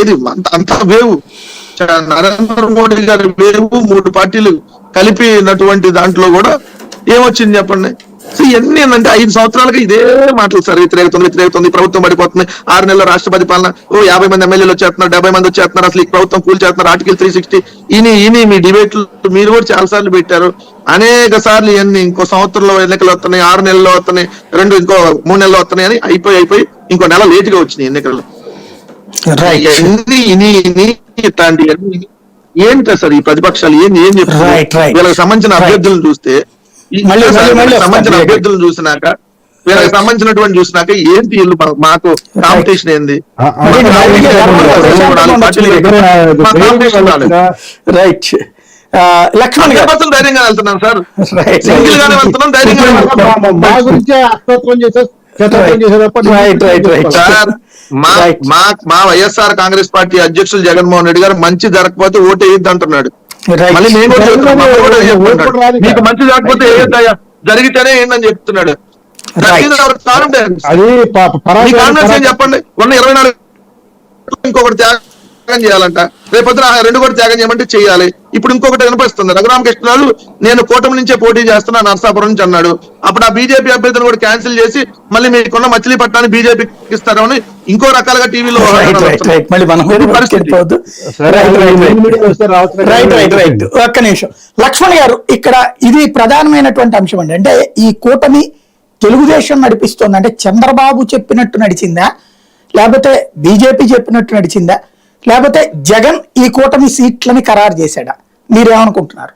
ఏది అంత వేవు నరేంద్ర మోడీ గారి వేవు 3 పార్టీలు కలిపినటువంటి దాంట్లో కూడా ఏమొచ్చింది చెప్పండి. సో ఇవన్నీ ఏంటంటే 5 సంవత్సరాలుగా ఇదే మాటలు సార్. వ్యతిరేకతుంది, ప్రభుత్వం పడిపోతుంది, 6 నెలల రాష్ట్రపతి పాలన, 50 మంది ఎమ్మెల్యేలు వచ్చేస్తున్నారు, 70 మంది వచ్చేస్తున్నారు, అసలు ఈ ప్రభుత్వం కూల్చేస్తున్నారు, ఆర్టికల్ 360 ఇని మీ డిబేట్లు మీరు కూడా చాలా సార్లు పెట్టారు. అనేక సార్లు ఇవన్నీ ఇంకో సంవత్సరంలో ఎన్నికలు వస్తున్నాయి, 6 నెలల్లో వస్తున్నాయి, ఇంకో 3 నెలల్లో వస్తున్నాయి అని అయిపోయి ఇంకో నెల లేటుగా వచ్చినాయి ఎన్నికలు. ఇట్లాంటివన్నీ ఏంటి సార్ ఈ ప్రతిపక్షాలు ఏం చెప్తారు? వీళ్ళకి సంబంధించిన అభ్యర్థులను చూస్తే సంబంధించిన అభ్యర్థులను చూసినాక వీళ్ళకి సంబంధించినటువంటి చూసినాక ఏంటి వీళ్ళు మాకు కాంపిటీషన్ ఏంది? లక్ష్మణ్ ధైర్యంగా వెళ్తున్నాం సార్, సింగిల్ గానే వెళ్తున్నాం, ధైర్యంగా మా వైఎస్ఆర్ కాంగ్రెస్ పార్టీ అధ్యక్షులు జగన్మోహన్ రెడ్డి గారు మంచి జరగకపోతే ఓటు వేయద్దు అంటున్నాడు. మళ్ళీ నేను మీకు మంచి జరగకపోతే ఏదయ్యా జరిగితేనే ఏంటని చెప్తున్నాడు. కాన్ఫిడెన్స్ ఏం చెప్పండి. 24 ఇంకొకటి త్యాగం చేయాలంట, రేపొద్దున 2 కూడా త్యాగం చేయమంటే చెయ్యాలి. ఇప్పుడు ఇంకొకటి వినిపిస్తుంది, రఘురామకృష్ణరాజు నేను కూటమి నుంచే పోటీ చేస్తున్నా నరసాపురం నుంచి అన్నాడు. అప్పుడు ఆ బీజేపీ అభ్యర్థిని కూడా క్యాన్సిల్ చేసి మళ్ళీ మీకున్న మచిలీపట్నాన్ని బీజేపీకి ఇస్తారని ఇంకో రకాలుగా టీవీలో ఒక్క నిమిషం లక్ష్మణ్ గారు, ఇక్కడ ఇది ప్రధానమైనటువంటి అంశం అండి. అంటే ఈ కూటమి తెలుగుదేశం నడిపిస్తోంది అంటే చంద్రబాబు చెప్పినట్టు నడిచిందా, లేకపోతే బీజేపీ చెప్పినట్టు నడిచిందా, లేకపోతే జగన్ ఈ కూటమి సీట్లని ఖరారు చేశాడా? మీరేమనుకుంటున్నారు?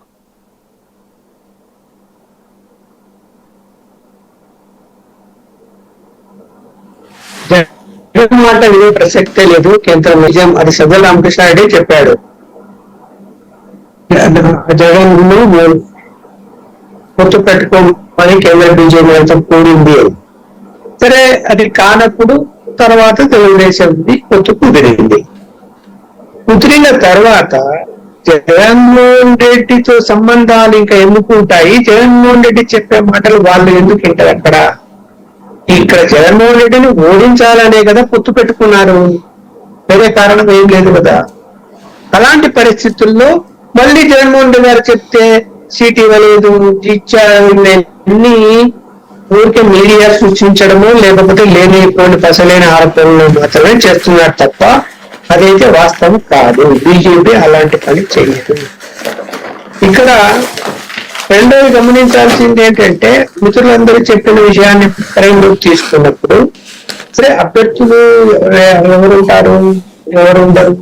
జగన్ మాట వినే ప్రసక్తే లేదు. కేంద్రం నిజం అది సజ్జల రామకృష్ణారెడ్డి చెప్పాడు. జగన్ పొత్తు పెట్టుకోమని కేంద్ర బీజేపీ అంతా కూడింది. సరే అది కానప్పుడు తర్వాత తెలుగుదేశం పొత్తు కుదిరింది. కుదిరిన తర్వాత జగన్మోహన్ రెడ్డితో సంబంధాలు ఇంకా ఎందుకు ఉంటాయి? జగన్మోహన్ రెడ్డి చెప్పే మాటలు వాళ్ళు ఎందుకు వింటారు? ఇక్కడ జగన్మోహన్ రెడ్డిని ఓడించాలనే కదా పొత్తు పెట్టుకున్నారు, వేరే కారణం ఏం లేదు కదా. అలాంటి పరిస్థితుల్లో మళ్ళీ జగన్మోహన్ రెడ్డి గారు చెప్తే సీట్ ఇవ్వలేదు ఇచ్చారన్నీ ఊరికే మీడియా సూచించడము, లేకపోతే లేనిపోని పసలేని ఆరోపణలు మాత్రమే చేస్తున్నారు తప్ప అదైతే వాస్తవం కాదు. బీజేపీ అలాంటి పని చేయదు. ఇక్కడ రెండోది గమనించాల్సింది ఏంటంటే, మిత్రులందరూ చెప్పిన విషయాన్ని పరిగణలోకి తీసుకున్నప్పుడు సరే అభ్యర్థులు ఎవరుంటారు ఎవరు ఉండరు